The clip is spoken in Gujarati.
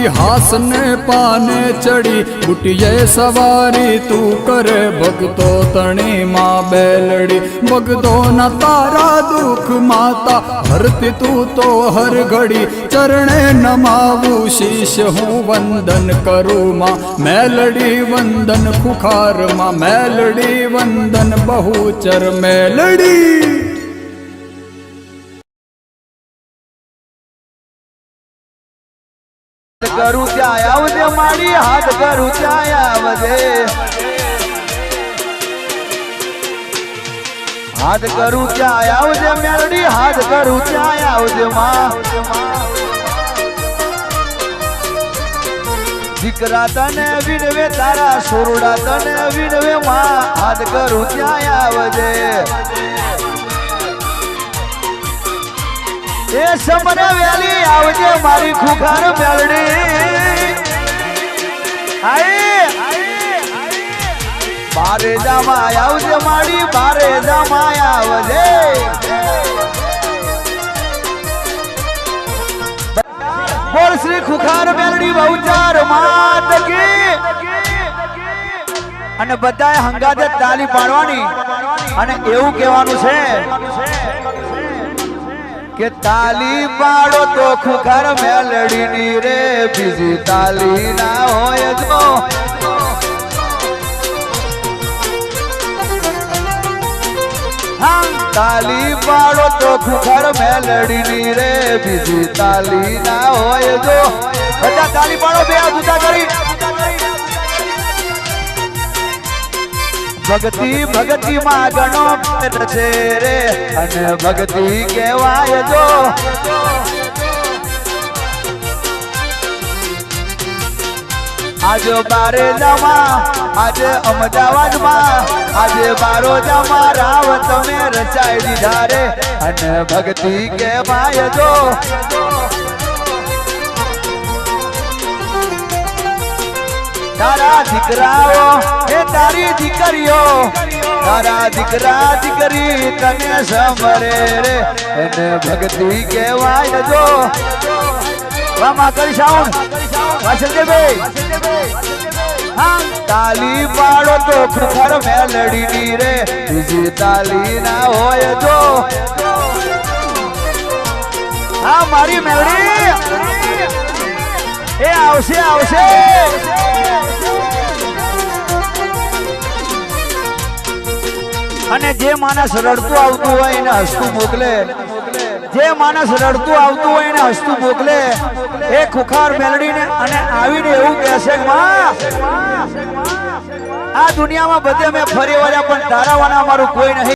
इतिहास ने पाने चढ़ी बुटिये सवारी तू करे भगतो तणी माँ बेलड़ी भगतो न तारा दुख माता हरती तू तो हर घड़ी चरणे नमावू शीश हूँ वंदन करूँ माँ मेलड़ी वंदन खुखार माँ मेलड़ी वंदन बहुचर मेलड़ी करूँ ત્યાં આવજે મારી હાથ કરું ત્યાં આવજે હાથ કરું ત્યાં આવજે મેલડી હાથ કરું ત્યાં આવજે માં દીકરા તને વિનવે તારા સોરડા તને વિનવે માં હાથ કરું ત્યાં આવજે એ સમરે વેલી આવજે મારી ખુખાર મેલડી બારે જામા આવજે મારી બારે જામા આવજે બોલ શ્રી ખુખાર મેલડી બહુચાર માત કી અને બધાએ હંગાતે તાલી પાડવાની અને એવું કહેવાનું છે કે તાલી પાડો તો ખુખાર મેલડી ની રે બીજી તાલી ના હોય જો તાલી પાડો તો ખુખાર મેલડી ની રે બીજી તાલી ના હોય જો બધા તાલી પાડો બે હાથ ઊંચા કરી भगती भगती मां गणो रचे रे अने भगती कहवाय जो आज बारे जामा आज अमदावाद मां आज बारो जामा रावत में रचाई दीधा रे अने भगती कहवाय जो तारा दीकराओ हे तारी दीकरीओ तारा दीकरा दीकरी तने समरे रे अने भगती कहवाय जो वामा करी साउंड वासल दे बे हां ताली पाड़ो तो खुखार मेलडी नी रे बीजी ताली ना होय जो हां मारी मेलडी ए आवशे आवशे અને જે માણસ રડતું આવતું હોય એને હસતું મોકલે જે માણસ રડતું આવતું હોય એને હસતું મોકલે એ ખુખાર મેલડીને અને આવીને એવું કહેશે કે માં આ દુનિયામાં બધે મેં ફરી વળ્યા પણ તારાવાના અમારું કોઈ નહીં